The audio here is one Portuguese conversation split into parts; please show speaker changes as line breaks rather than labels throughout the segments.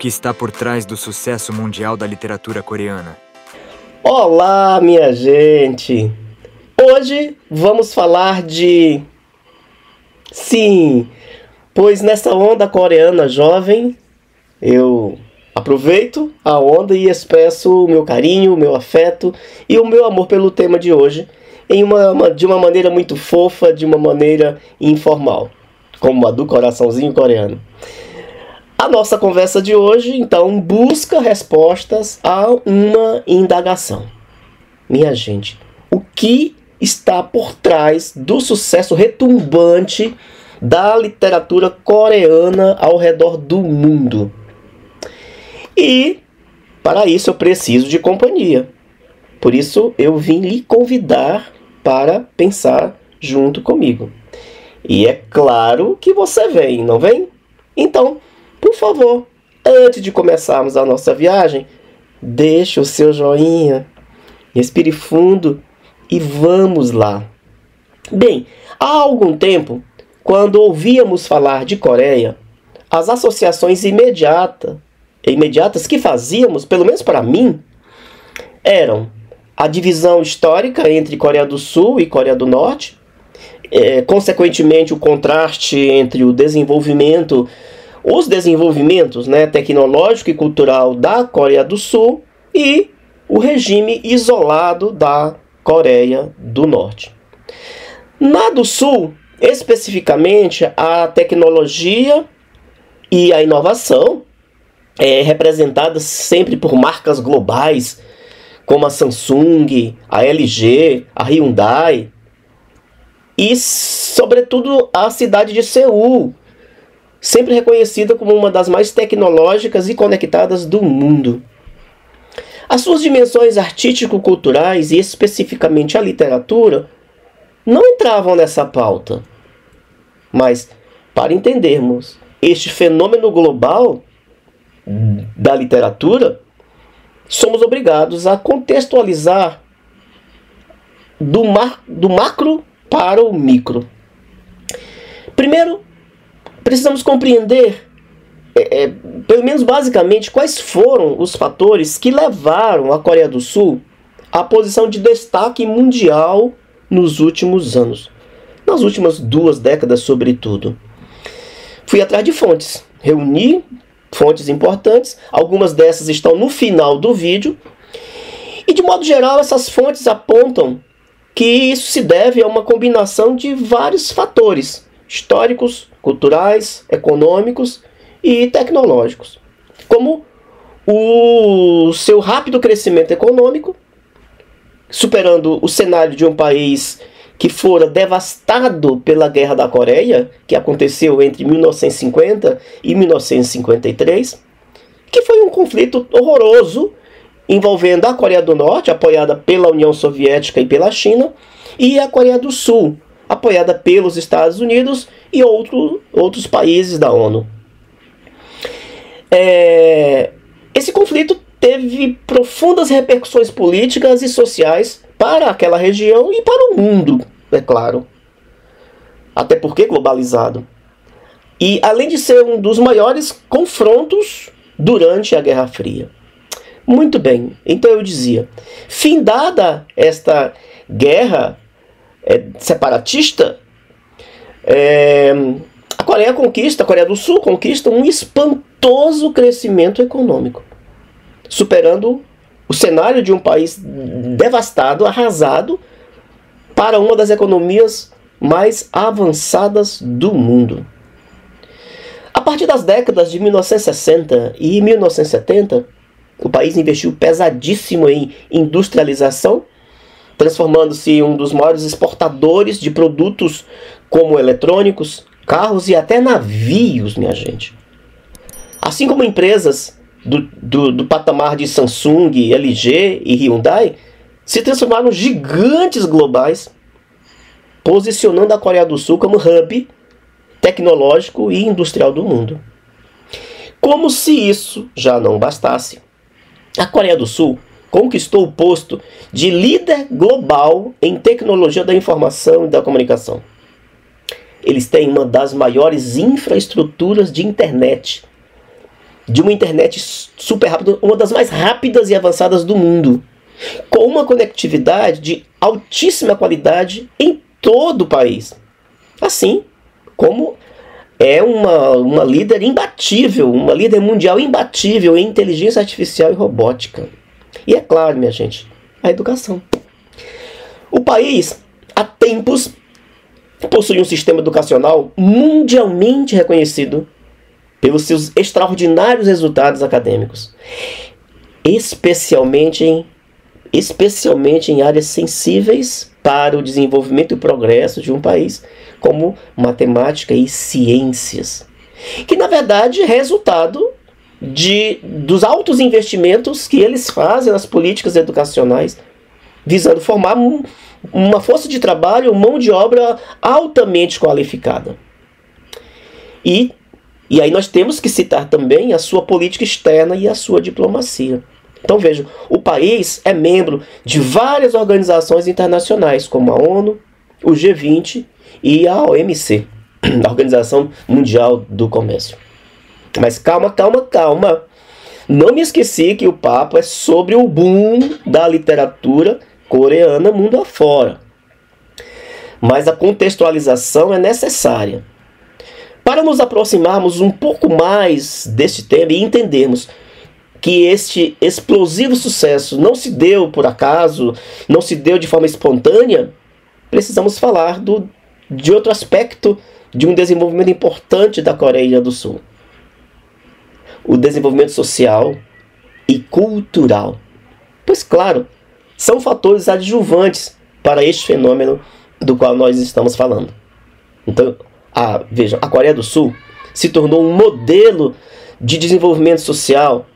que está por trás do sucesso mundial da literatura coreana?
Olá, minha gente! Hoje vamos falar de... Sim, pois nessa onda coreana jovem, eu aproveito a onda e expresso o meu carinho, o meu afeto e o meu amor pelo tema de hoje de uma maneira muito fofa, de uma maneira informal, como a do coraçãozinho coreano. A nossa conversa de hoje, então, busca respostas a uma indagação. Minha gente, o que está por trás do sucesso retumbante da literatura coreana ao redor do mundo? E, para isso, eu preciso de companhia. Por isso, eu vim lhe convidar para pensar junto comigo. E é claro que você vem, não vem? Então, por favor, antes de começarmos a nossa viagem, deixe o seu joinha, respire fundo e vamos lá. Bem, há algum tempo, quando ouvíamos falar de Coreia, as associações imediatas que fazíamos, pelo menos para mim, eram a divisão histórica entre Coreia do Sul e Coreia do Norte, consequentemente o contraste entre os desenvolvimentos, tecnológico e cultural da Coreia do Sul e o regime isolado da Coreia do Norte. Na do Sul, especificamente, a tecnologia e a inovação é representada sempre por marcas globais, como a Samsung, a LG, a Hyundai e, sobretudo, a cidade de Seul, sempre reconhecida como uma das mais tecnológicas e conectadas do mundo. As suas dimensões artístico-culturais e especificamente a literatura não entravam nessa pauta. Mas, para entendermos este fenômeno global da literatura, somos obrigados a contextualizar do macro para o micro. Primeiro, precisamos compreender, pelo menos basicamente, quais foram os fatores que levaram a Coreia do Sul à posição de destaque mundial nos últimos anos. Nas últimas 2 décadas, sobretudo. Fui atrás de fontes, reuni fontes importantes, algumas dessas estão no final do vídeo, e de modo geral essas fontes apontam que isso se deve a uma combinação de vários fatores históricos, culturais, econômicos e tecnológicos, como o seu rápido crescimento econômico, superando o cenário de um país que fora devastado pela Guerra da Coreia, que aconteceu entre 1950 e 1953, que foi um conflito horroroso envolvendo a Coreia do Norte, apoiada pela União Soviética e pela China, e a Coreia do Sul, apoiada pelos Estados Unidos e outros países da ONU. Esse conflito teve profundas repercussões políticas e sociais para aquela região e para o mundo, é claro. Até porque globalizado. E além de ser um dos maiores confrontos durante a Guerra Fria. Muito bem, então eu dizia, findada esta guerra separatista, a Coreia do Sul conquista um espantoso crescimento econômico, superando o cenário de um país devastado, arrasado, para uma das economias mais avançadas do mundo. A partir das décadas de 1960 e 1970, o país investiu pesadíssimo em industrialização, transformando-se em um dos maiores exportadores de produtos como eletrônicos, carros e até navios, minha gente. Assim como empresas do patamar de Samsung, LG e Hyundai se transformaram em gigantes globais, posicionando a Coreia do Sul como hub tecnológico e industrial do mundo. Como se isso já não bastasse, a Coreia do Sul conquistou o posto de líder global em tecnologia da informação e da comunicação. Eles têm uma das maiores infraestruturas de internet de uma internet super rápida, uma das mais rápidas e avançadas do mundo, com uma conectividade de altíssima qualidade em todo o país. Assim como é uma líder imbatível, uma líder mundial imbatível em inteligência artificial e robótica. E é claro, minha gente, a educação. O país, há tempos, possui um sistema educacional mundialmente reconhecido pelos seus extraordinários resultados acadêmicos, especialmente em áreas sensíveis para o desenvolvimento e o progresso de um país, como matemática e ciências, que na verdade é resultado dos altos investimentos que eles fazem nas políticas educacionais, visando formar uma força de trabalho, mão de obra altamente qualificada. E aí nós temos que citar também a sua política externa e a sua diplomacia. Então vejam, o país é membro de várias organizações internacionais, como a ONU, o G20 e a OMC, a Organização Mundial do Comércio. Mas calma. Não me esqueci que o papo é sobre o boom da literatura coreana mundo afora. Mas a contextualização é necessária para nos aproximarmos um pouco mais deste tema e entendermos que este explosivo sucesso não se deu por acaso, não se deu de forma espontânea. Precisamos falar de outro aspecto de um desenvolvimento importante da Coreia do Sul: o desenvolvimento social e cultural. Pois claro, são fatores adjuvantes para este fenômeno do qual nós estamos falando. Então, vejam, a Coreia do Sul se tornou um modelo de desenvolvimento social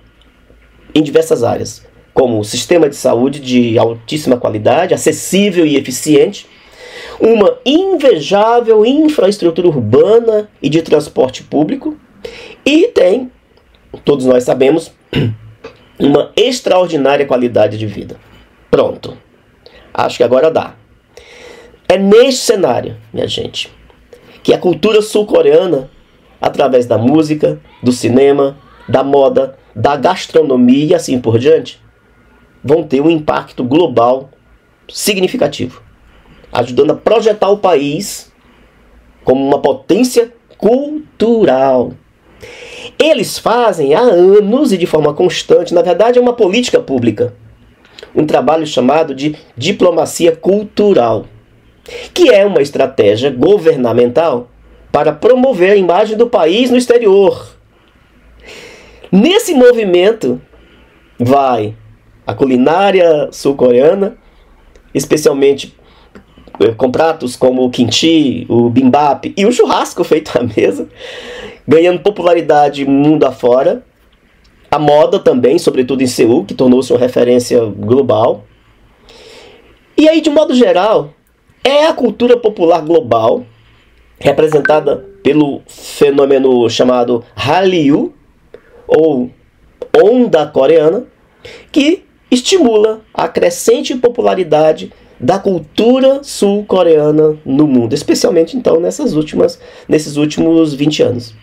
em diversas áreas, como o sistema de saúde de altíssima qualidade, acessível e eficiente, uma invejável infraestrutura urbana e de transporte público, e tem, todos nós sabemos, uma extraordinária qualidade de vida. Pronto. Acho que agora dá. É neste cenário, minha gente, que a cultura sul-coreana, através da música, do cinema, da moda, da gastronomia e assim por diante, vão ter um impacto global significativo, ajudando a projetar o país como uma potência cultural. Eles fazem há anos e de forma constante, na verdade é uma política pública, um trabalho chamado de diplomacia cultural, que é uma estratégia governamental para promover a imagem do país no exterior. Nesse movimento vai a culinária sul-coreana, especialmente com pratos como o kimchi, o bimbap e o churrasco feito à mesa, ganhando popularidade mundo afora. A moda também, sobretudo em Seul, que tornou-se uma referência global. E aí, de modo geral, é a cultura popular global, representada pelo fenômeno chamado Hallyu, ou onda coreana, que estimula a crescente popularidade da cultura sul-coreana no mundo, especialmente então nesses últimos 20 anos.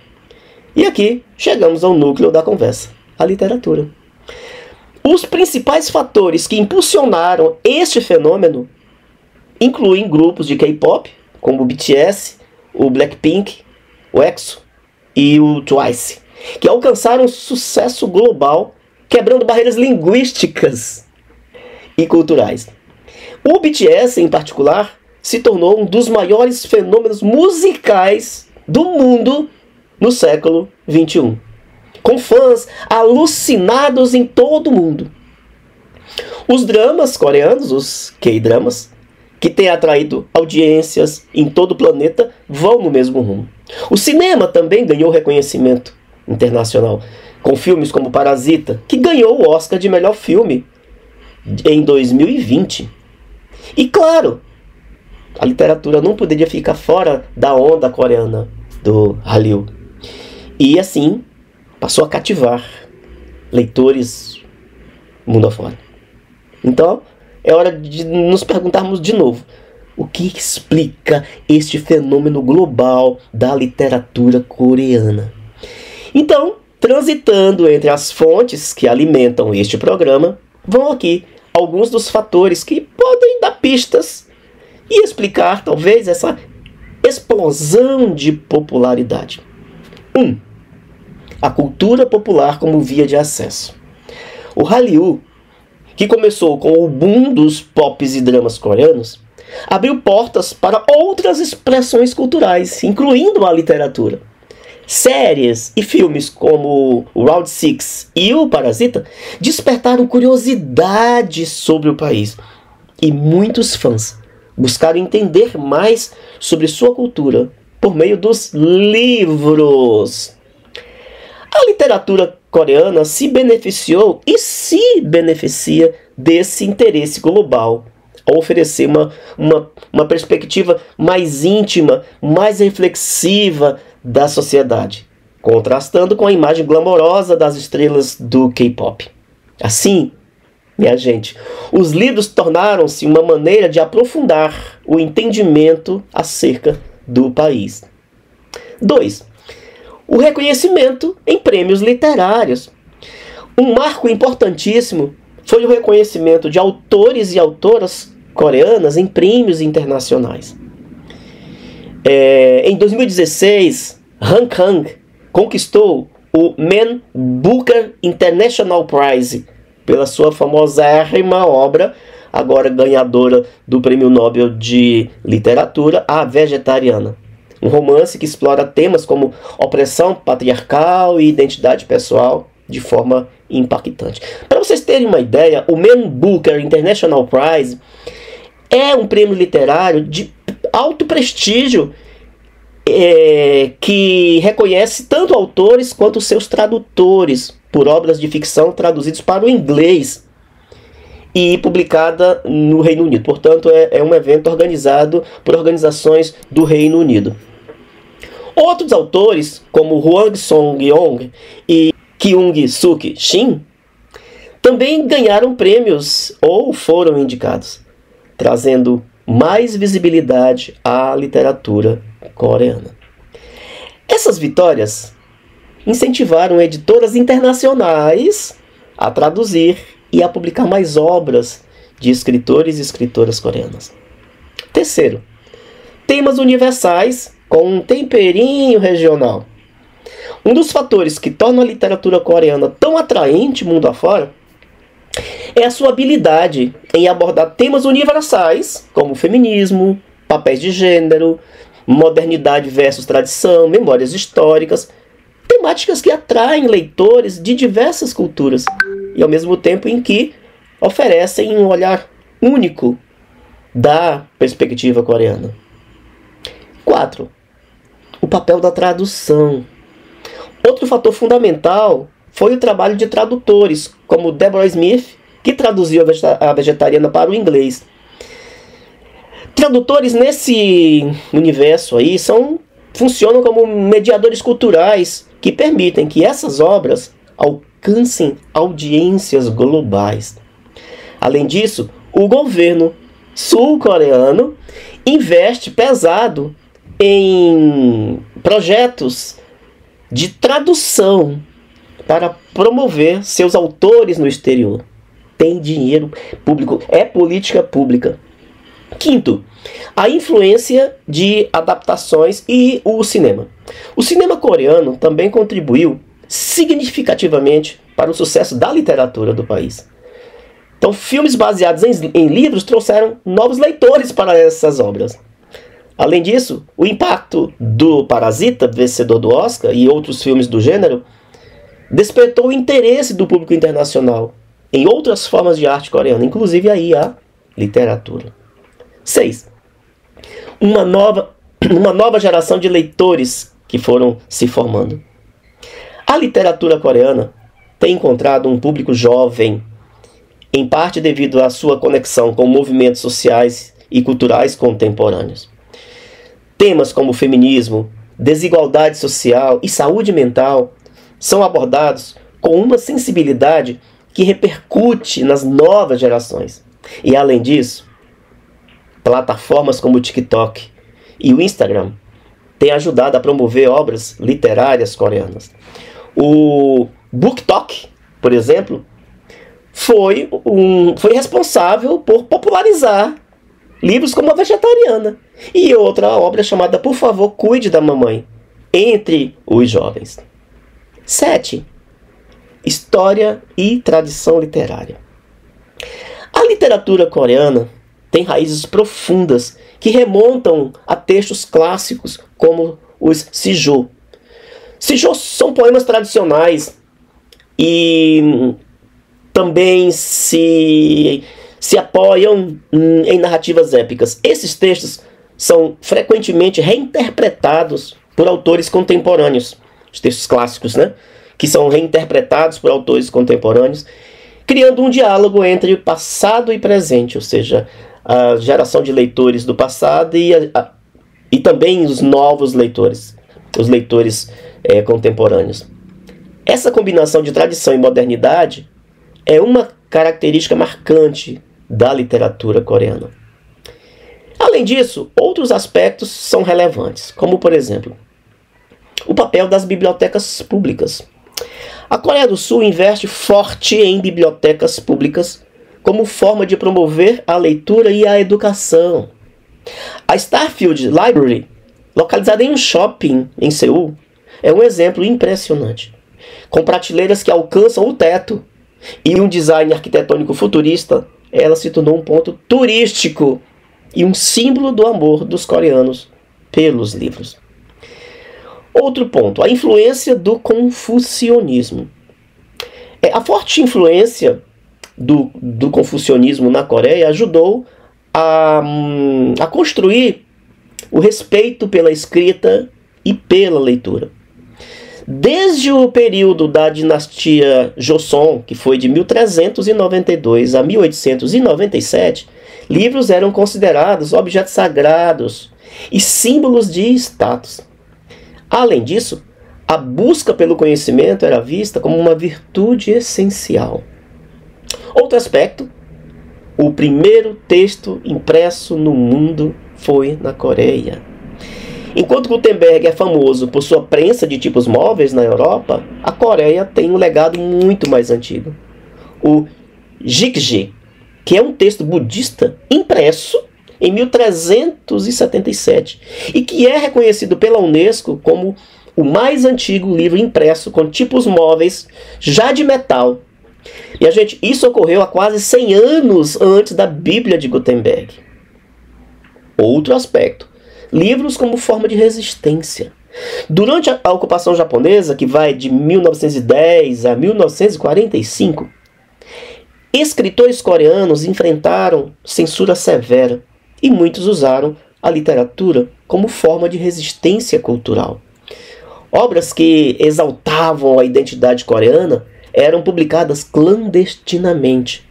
E aqui chegamos ao núcleo da conversa: a literatura. Os principais fatores que impulsionaram este fenômeno incluem grupos de K-pop, como o BTS, o Blackpink, o EXO e o Twice, que alcançaram sucesso global, quebrando barreiras linguísticas e culturais. O BTS, em particular, se tornou um dos maiores fenômenos musicais do mundo no século XXI, com fãs alucinados em todo o mundo. Os dramas coreanos, os K-dramas, que têm atraído audiências em todo o planeta, vão no mesmo rumo. O cinema também ganhou reconhecimento internacional, com filmes como Parasita, que ganhou o Oscar de melhor filme em 2020. E claro, a literatura não poderia ficar fora da onda coreana do Hallyu. E assim, passou a cativar leitores mundo afora. Então, é hora de nos perguntarmos de novo: o que explica este fenômeno global da literatura coreana? Então, Transitando entre as fontes que alimentam este programa, vão aqui alguns dos fatores que podem dar pistas e explicar, talvez, essa explosão de popularidade. 1. A cultura popular como via de acesso. O Hallyu, que começou com o boom dos pops e dramas coreanos, abriu portas para outras expressões culturais, incluindo a literatura. Séries e filmes como o Round 6 e o Parasita despertaram curiosidade sobre o país, e muitos fãs buscaram entender mais sobre sua cultura por meio dos livros. A literatura coreana se beneficiou e se beneficia desse interesse global, ao oferecer uma perspectiva mais íntima, mais reflexiva da sociedade, contrastando com a imagem glamourosa das estrelas do K-pop. Assim, minha gente, os livros tornaram-se uma maneira de aprofundar o entendimento acerca do país. 2. O reconhecimento em prêmios literários. Um marco importantíssimo foi o reconhecimento de autores e autoras coreanas em prêmios internacionais. Em 2016, Han Kang conquistou o Man Booker International Prize pela sua famosérrima obra, agora ganhadora do Prêmio Nobel de Literatura, A Vegetariana. Um romance que explora temas como opressão patriarcal e identidade pessoal de forma impactante. Para vocês terem uma ideia, o Man Booker International Prize é um prêmio literário de alto prestígio que reconhece tanto autores quanto seus tradutores por obras de ficção traduzidas para o inglês e publicada no Reino Unido. Portanto, é um evento organizado por organizações do Reino Unido. Outros autores, como Hwang Song-yong e Kyung-suk Shin, também ganharam prêmios ou foram indicados, trazendo mais visibilidade à literatura coreana. Essas vitórias incentivaram editoras internacionais a traduzir e a publicar mais obras de escritores e escritoras coreanas. Terceiro, temas universais com um temperinho regional. Um dos fatores que torna a literatura coreana tão atraente mundo afora é a sua habilidade em abordar temas universais, como feminismo, papéis de gênero, modernidade versus tradição, memórias históricas, temáticas que atraem leitores de diversas culturas e ao mesmo tempo em que oferecem um olhar único da perspectiva coreana. 4. O papel da tradução. Outro fator fundamental foi o trabalho de tradutores, como Deborah Smith, que traduziu A Vegetariana para o inglês. Tradutores nesse universo aí funcionam como mediadores culturais que permitem que essas obras alcancem audiências globais. Além disso, o governo sul-coreano investe pesado em projetos de tradução para promover seus autores no exterior. Tem dinheiro público, é política pública. Quinto, a influência de adaptações e o cinema. O cinema coreano também contribuiu significativamente para o sucesso da literatura do país. Então, filmes baseados em livros trouxeram novos leitores para essas obras. Além disso, o impacto do Parasita, vencedor do Oscar, e outros filmes do gênero, despertou o interesse do público internacional em outras formas de arte coreana, inclusive aí a literatura. 6. Uma nova geração de leitores que foram se formando. A literatura coreana tem encontrado um público jovem, em parte devido à sua conexão com movimentos sociais e culturais contemporâneos. Temas como feminismo, desigualdade social e saúde mental são abordados com uma sensibilidade que repercute nas novas gerações. E além disso, plataformas como o TikTok e o Instagram têm ajudado a promover obras literárias coreanas. O BookTok, por exemplo, foi responsável por popularizar livros como A Vegetariana e outra obra chamada Por Favor, Cuide da Mamãe, entre os jovens. 7. História e tradição literária. A literatura coreana tem raízes profundas que remontam a textos clássicos como os Sijô. Sijô são poemas tradicionais e também se apoiam em narrativas épicas. Esses textos são frequentemente reinterpretados por autores contemporâneos, os textos clássicos, né? Que são reinterpretados por autores contemporâneos, criando um diálogo entre passado e presente, ou seja, a geração de leitores do passado e também os novos leitores, os leitores contemporâneos. Essa combinação de tradição e modernidade é uma característica marcante da literatura coreana. Além disso, outros aspectos são relevantes, como, por exemplo, o papel das bibliotecas públicas. A Coreia do Sul investe forte em bibliotecas públicas como forma de promover a leitura e a educação. A Starfield Library, localizada em um shopping em Seul, é um exemplo impressionante. Com prateleiras que alcançam o teto e um design arquitetônico futurista, ela se tornou um ponto turístico e um símbolo do amor dos coreanos pelos livros. Outro ponto, a influência do confucionismo. A forte influência do confucionismo na Coreia ajudou a construir o respeito pela escrita e pela leitura. Desde o período da dinastia Joseon, que foi de 1392 a 1897, livros eram considerados objetos sagrados e símbolos de status. Além disso, a busca pelo conhecimento era vista como uma virtude essencial. Outro aspecto, o primeiro texto impresso no mundo foi na Coreia. Enquanto Gutenberg é famoso por sua prensa de tipos móveis na Europa, a Coreia tem um legado muito mais antigo. O Jigje, que é um texto budista impresso em 1377 e que é reconhecido pela Unesco como o mais antigo livro impresso com tipos móveis já de metal. E, isso ocorreu há quase 100 anos antes da Bíblia de Gutenberg. Outro aspecto, livros como forma de resistência. Durante a ocupação japonesa, que vai de 1910 a 1945, escritores coreanos enfrentaram censura severa e muitos usaram a literatura como forma de resistência cultural. Obras que exaltavam a identidade coreana eram publicadas clandestinamente,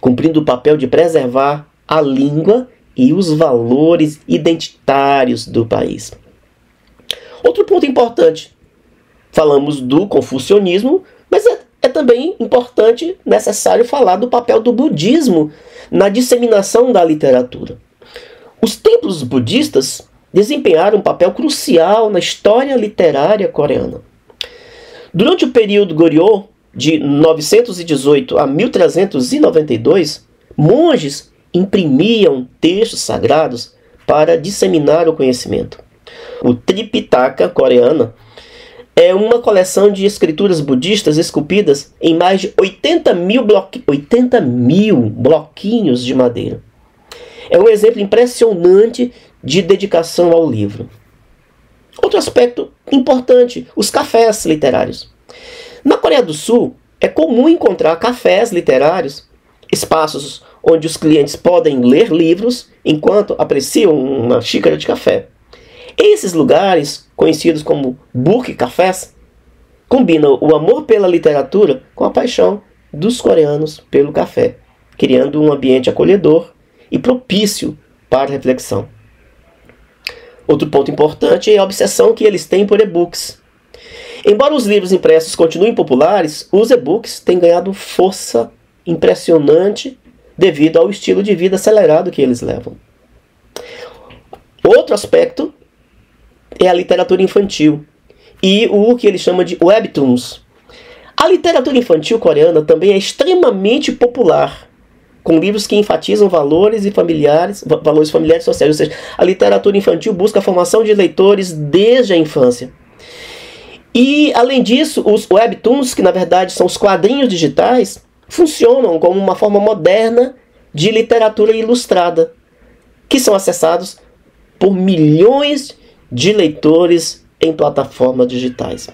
cumprindo o papel de preservar a língua e os valores identitários do país. Outro ponto importante, falamos do confucionismo, mas é também importante, necessário falar do papel do budismo na disseminação da literatura. Os templos budistas desempenharam um papel crucial na história literária coreana. Durante o período Goryeo, de 918 a 1392, monges imprimiam textos sagrados para disseminar o conhecimento. O Tripitaka coreano é uma coleção de escrituras budistas esculpidas em mais de 80 mil bloquinhos de madeira. É um exemplo impressionante de dedicação ao livro. Outro aspecto importante, os cafés literários. Na Coreia do Sul, é comum encontrar cafés literários, espaços onde os clientes podem ler livros enquanto apreciam uma xícara de café. Esses lugares, conhecidos como book cafés, combinam o amor pela literatura com a paixão dos coreanos pelo café, criando um ambiente acolhedor e propício para reflexão. Outro ponto importante é a obsessão que eles têm por e-books. Embora os livros impressos continuem populares, os e-books têm ganhado força impressionante devido ao estilo de vida acelerado que eles levam. Outro aspecto é a literatura infantil. e o que ele chama de webtoons. A literatura infantil coreana também é extremamente popular, com livros que enfatizam valores familiares e sociais. Ou seja, a literatura infantil busca a formação de leitores desde a infância. E, além disso, os webtoons, que na verdade são os quadrinhos digitais, funcionam como uma forma moderna de literatura ilustrada, que são acessados por milhões de leitores em plataformas digitais.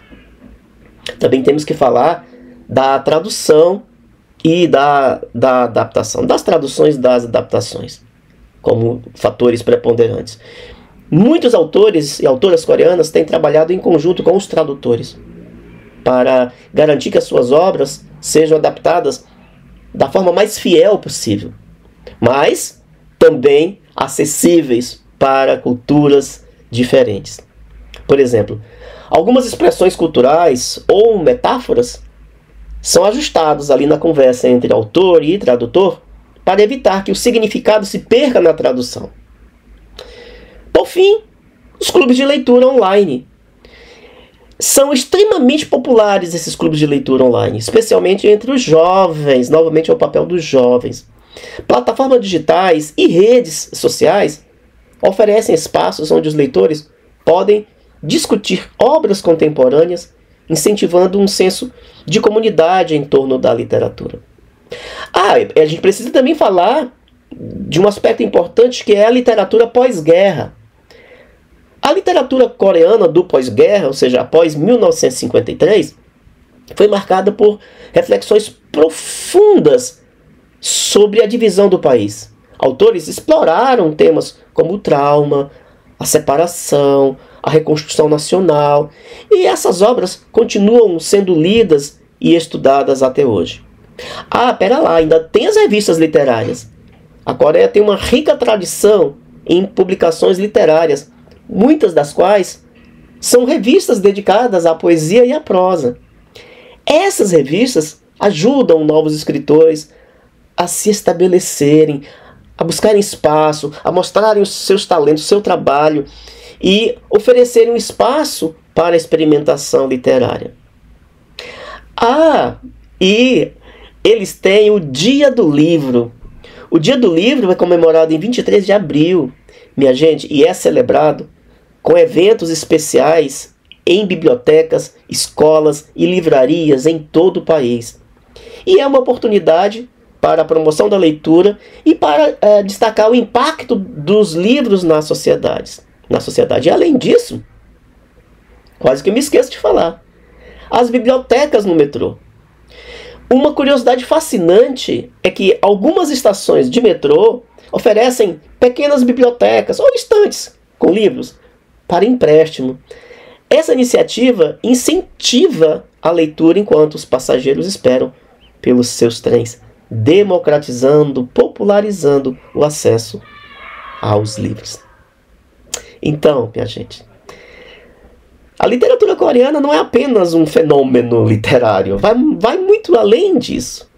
Também temos que falar da tradução e da adaptação, das traduções e das adaptações, como fatores preponderantes. Muitos autores e autoras coreanas têm trabalhado em conjunto com os tradutores para garantir que as suas obras sejam adaptadas da forma mais fiel possível, mas também acessíveis para culturas diferentes. Por exemplo, algumas expressões culturais ou metáforas são ajustados ali na conversa entre autor e tradutor para evitar que o significado se perca na tradução. Por fim, os clubes de leitura online. São extremamente populares esses clubes de leitura online, especialmente entre os jovens. Novamente é o papel dos jovens. Plataformas digitais e redes sociais oferecem espaços onde os leitores podem discutir obras contemporâneas, incentivando um senso de comunidade em torno da literatura. A gente precisa também falar de um aspecto importante, que é a literatura pós-guerra. A literatura coreana do pós-guerra, ou seja, após 1953, foi marcada por reflexões profundas sobre a divisão do país. Autores exploraram temas como o trauma, a separação, a reconstrução nacional, e essas obras continuam sendo lidas e estudadas até hoje. Pera lá, ainda tem as revistas literárias. A Coreia tem uma rica tradição em publicações literárias, muitas das quais são revistas dedicadas à poesia e à prosa. Essas revistas ajudam novos escritores a se estabelecerem, a buscarem espaço, a mostrarem os seus talentos, o seu trabalho e oferecerem um espaço para a experimentação literária. E eles têm o Dia do Livro. O Dia do Livro é comemorado em 23 de abril, minha gente, e é celebrado com eventos especiais em bibliotecas, escolas e livrarias em todo o país. E é uma oportunidade para a promoção da leitura e para destacar o impacto dos livros na sociedade. E além disso, quase que eu me esqueço de falar, as bibliotecas no metrô. Uma curiosidade fascinante é que algumas estações de metrô oferecem pequenas bibliotecas ou estantes com livros para empréstimo. Essa iniciativa incentiva a leitura enquanto os passageiros esperam pelos seus trens, democratizando, popularizando o acesso aos livros. Então, minha gente, a literatura coreana não é apenas um fenômeno literário, vai muito além disso.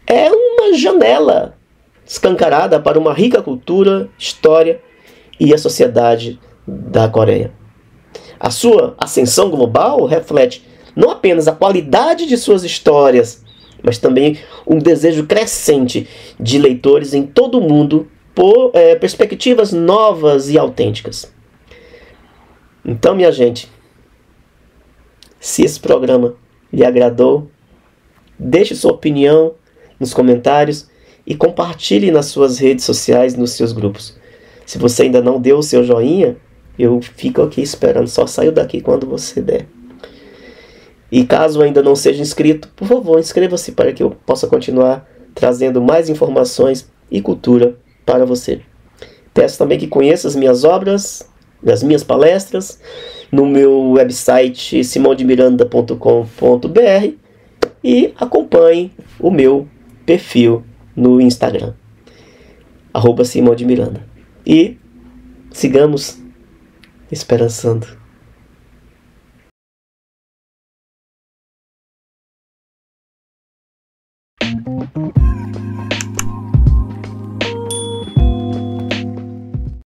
É uma janela escancarada para uma rica cultura, história e a sociedade da Coreia. A sua ascensão global reflete não apenas a qualidade de suas histórias, mas também um desejo crescente de leitores em todo o mundo por perspectivas novas e autênticas. Então, minha gente, se esse programa lhe agradou, deixe sua opinião nos comentários e compartilhe nas suas redes sociais, nos seus grupos. Se você ainda não deu o seu joinha, eu fico aqui esperando, só saio daqui quando você der. E caso ainda não seja inscrito, por favor, inscreva-se para que eu possa continuar trazendo mais informações e cultura para você. Peço também que conheça as minhas obras, as minhas palestras, no meu website simondemiranda.com.br e acompanhe o meu perfil no Instagram, @simondemiranda. E sigamos esperançando.